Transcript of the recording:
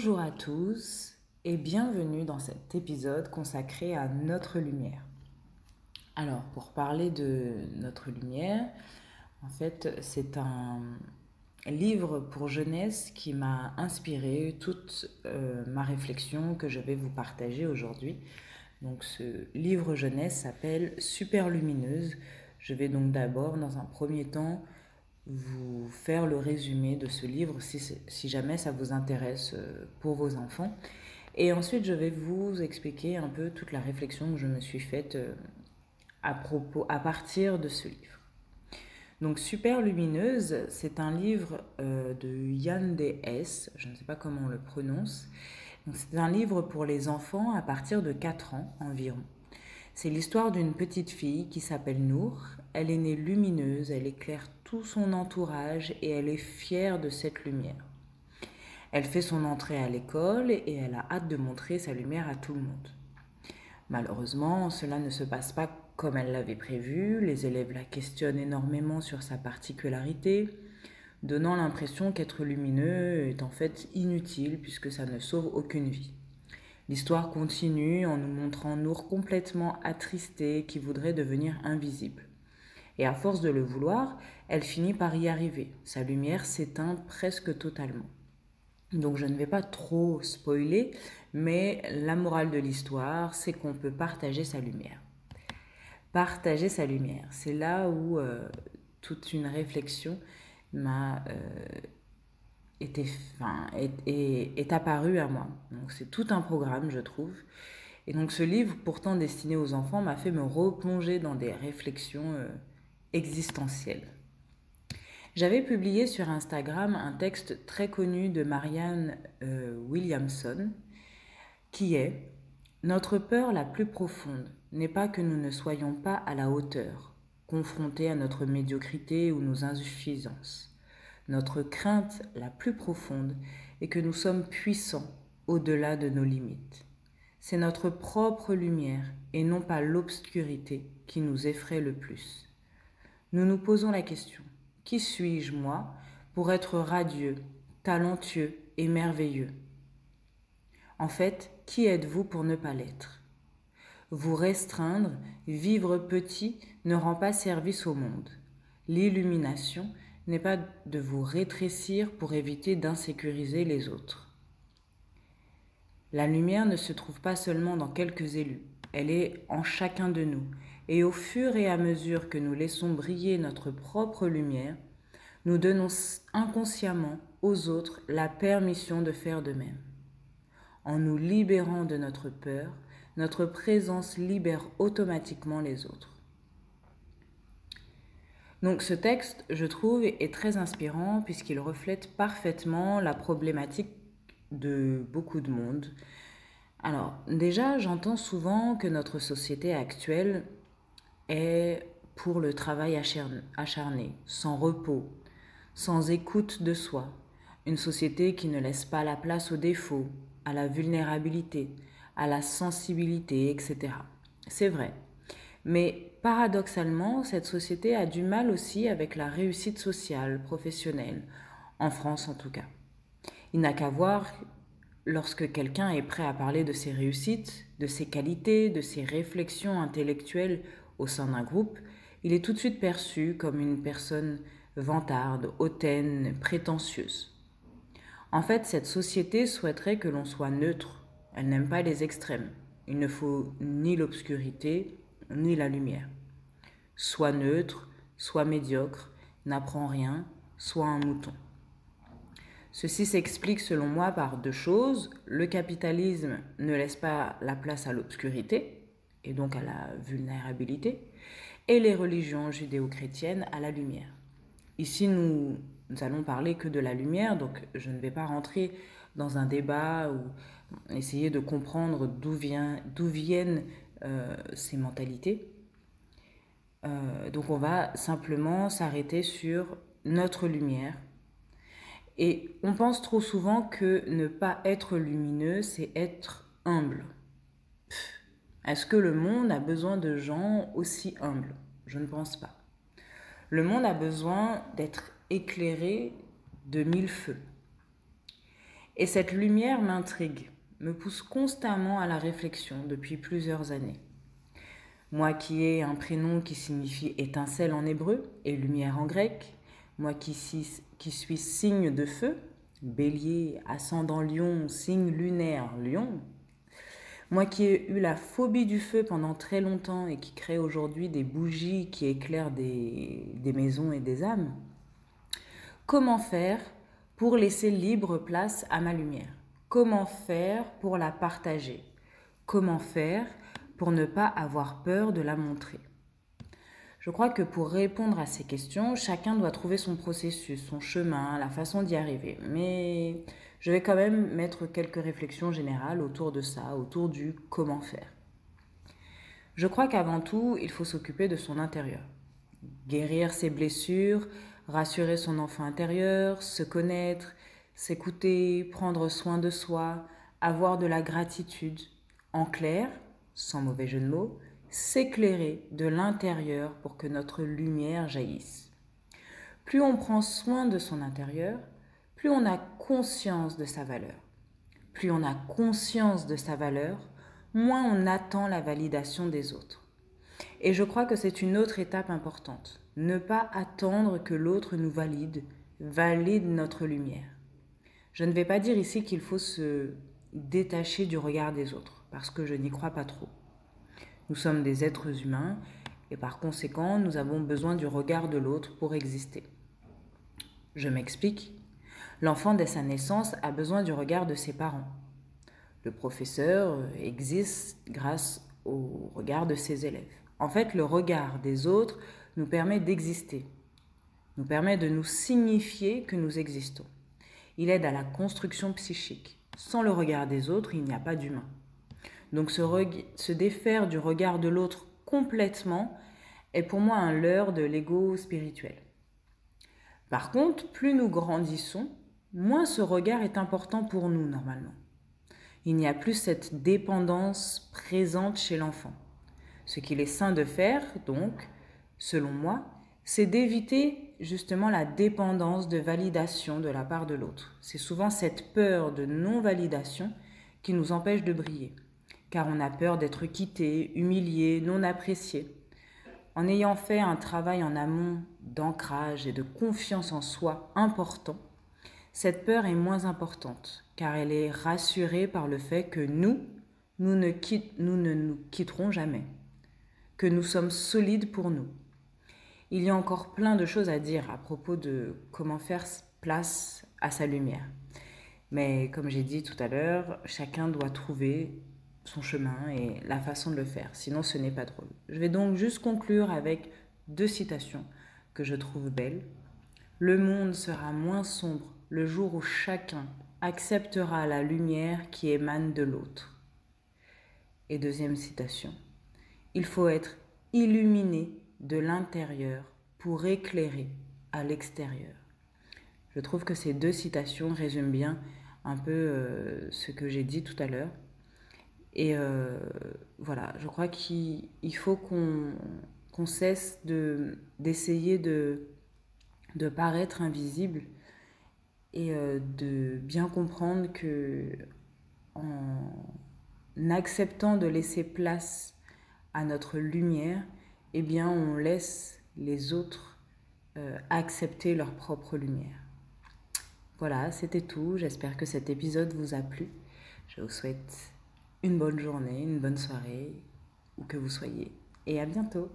Bonjour à tous et bienvenue dans cet épisode consacré à notre lumière. Alors, pour parler de notre lumière, en fait, c'est un livre pour jeunesse qui m'a inspiré toute ma réflexion que je vais vous partager aujourd'hui. Donc, ce livre jeunesse s'appelle Super Lumineuse. Je vais donc d'abord, dans un premier temps, vous faire le résumé de ce livre si jamais ça vous intéresse pour vos enfants. Et ensuite, je vais vous expliquer un peu toute la réflexion que je me suis faite à partir de ce livre. Donc, Super Lumineuse, c'est un livre de Yann DS, je ne sais pas comment on le prononce. C'est un livre pour les enfants à partir de 4 ans environ. C'est l'histoire d'une petite fille qui s'appelle Nour. Elle est née lumineuse, elle éclaire tout son entourage et elle est fière de cette lumière. Elle fait son entrée à l'école et elle a hâte de montrer sa lumière à tout le monde. Malheureusement, cela ne se passe pas comme elle l'avait prévu. Les élèves la questionnent énormément sur sa particularité, donnant l'impression qu'être lumineux est en fait inutile puisque ça ne sauve aucune vie. L'histoire continue en nous montrant Nour complètement attristée qui voudrait devenir invisible. Et à force de le vouloir, elle finit par y arriver. Sa lumière s'éteint presque totalement. Donc je ne vais pas trop spoiler, mais la morale de l'histoire, c'est qu'on peut partager sa lumière. Partager sa lumière, c'est là où toute une réflexion m'a est apparu à moi. Donc c'est tout un programme, je trouve. Et donc ce livre, pourtant destiné aux enfants, m'a fait me replonger dans des réflexions existentielles. J'avais publié sur Instagram un texte très connu de Marianne Williamson qui est « Notre peur la plus profonde n'est pas que nous ne soyons pas à la hauteur, confrontés à notre médiocrité ou nos insuffisances. Notre crainte la plus profonde est que nous sommes puissants au-delà de nos limites. C'est notre propre lumière et non pas l'obscurité qui nous effraie le plus. Nous nous posons la question, qui suis-je moi pour être radieux, talentueux et merveilleux? En fait, qui êtes-vous pour ne pas l'être? Vous restreindre, vivre petit ne rend pas service au monde. L'illumination n'est pas de vous rétrécir pour éviter d'insécuriser les autres. La lumière ne se trouve pas seulement dans quelques élus, elle est en chacun de nous. Et au fur et à mesure que nous laissons briller notre propre lumière, nous donnons inconsciemment aux autres la permission de faire de même. En nous libérant de notre peur, notre présence libère automatiquement les autres. Donc ce texte, je trouve, est très inspirant puisqu'il reflète parfaitement la problématique de beaucoup de monde. Alors déjà, j'entends souvent que notre société actuelle est pour le travail acharné, sans repos, sans écoute de soi. Une société qui ne laisse pas la place aux défauts, à la vulnérabilité, à la sensibilité, etc. C'est vrai. Mais paradoxalement, cette société a du mal aussi avec la réussite sociale, professionnelle, en France en tout cas. Il n'a qu'à voir lorsque quelqu'un est prêt à parler de ses réussites, de ses qualités, de ses réflexions intellectuelles au sein d'un groupe, il est tout de suite perçu comme une personne vantarde, hautaine, prétentieuse. En fait, cette société souhaiterait que l'on soit neutre. Elle n'aime pas les extrêmes. Il ne faut ni l'obscurité, ni la lumière. Sois neutre, sois médiocre, n'apprends rien, sois un mouton. Ceci s'explique selon moi par deux choses. Le capitalisme ne laisse pas la place à l'obscurité, et donc à la vulnérabilité, et les religions judéo-chrétiennes à la lumière. Ici, nous allons parler que de la lumière, donc je ne vais pas rentrer dans un débat ou essayer de comprendre d'où viennent ces mentalités. Donc on va simplement s'arrêter sur notre lumière. Et on pense trop souvent que ne pas être lumineux, c'est être humble. Est-ce que le monde a besoin de gens aussi humbles? Je ne pense pas. Le monde a besoin d'être éclairé de mille feux. Et cette lumière m'intrigue, me pousse constamment à la réflexion depuis plusieurs années. Moi qui ai un prénom qui signifie étincelle en hébreu et lumière en grec, moi qui suis signe de feu, bélier, ascendant lion, signe lunaire lion, moi qui ai eu la phobie du feu pendant très longtemps et qui crée aujourd'hui des bougies qui éclairent des maisons et des âmes, comment faire pour laisser libre place à ma lumière? Comment faire pour la partager? Comment faire pour ne pas avoir peur de la montrer? Je crois que pour répondre à ces questions, chacun doit trouver son processus, son chemin, la façon d'y arriver. Mais je vais quand même mettre quelques réflexions générales autour de ça, autour du comment faire. Je crois qu'avant tout, il faut s'occuper de son intérieur. Guérir ses blessures, rassurer son enfant intérieur, se connaître, s'écouter, prendre soin de soi, avoir de la gratitude. En clair, sans mauvais jeu de mots, s'éclairer de l'intérieur pour que notre lumière jaillisse. Plus on prend soin de son intérieur, plus on a conscience de sa valeur. Plus on a conscience de sa valeur, moins on attend la validation des autres. Et je crois que c'est une autre étape importante. Ne pas attendre que l'autre nous valide notre lumière. Je ne vais pas dire ici qu'il faut se détacher du regard des autres, parce que je n'y crois pas trop. Nous sommes des êtres humains et par conséquent, nous avons besoin du regard de l'autre pour exister. Je m'explique. L'enfant, dès sa naissance, a besoin du regard de ses parents. Le professeur existe grâce au regard de ses élèves. En fait, le regard des autres nous permet d'exister, nous permet de nous signifier que nous existons. Il aide à la construction psychique. Sans le regard des autres, il n'y a pas d'humain. Donc se défaire du regard de l'autre complètement est pour moi un leurre de l'ego spirituel. Par contre, plus nous grandissons, moins ce regard est important pour nous normalement. Il n'y a plus cette dépendance présente chez l'enfant. Ce qu'il est sain de faire, donc, selon moi, c'est d'éviter justement la dépendance de validation de la part de l'autre. C'est souvent cette peur de non-validation qui nous empêche de briller, car on a peur d'être quitté, humilié, non apprécié. En ayant fait un travail en amont d'ancrage et de confiance en soi important, cette peur est moins importante, car elle est rassurée par le fait que nous ne nous quitterons jamais, que nous sommes solides pour nous. Il y a encore plein de choses à dire à propos de comment faire place à sa lumière. Mais comme j'ai dit tout à l'heure, chacun doit trouver son chemin et la façon de le faire, sinon ce n'est pas drôle. Je vais donc juste conclure avec 2 citations que je trouve belles. Le monde sera moins sombre le jour où chacun acceptera la lumière qui émane de l'autre. Et 2e citation. Il faut être illuminé de l'intérieur pour éclairer à l'extérieur. Je trouve que ces 2 citations résument bien un peu ce que j'ai dit tout à l'heure. Et voilà, je crois qu'il faut qu'on cesse d'essayer de paraître invisible et de bien comprendre que en acceptant de laisser place à notre lumière, eh bien on laisse les autres accepter leur propre lumière. Voilà, c'était tout. J'espère que cet épisode vous a plu. Je vous souhaite une bonne journée, une bonne soirée, où que vous soyez. Et à bientôt.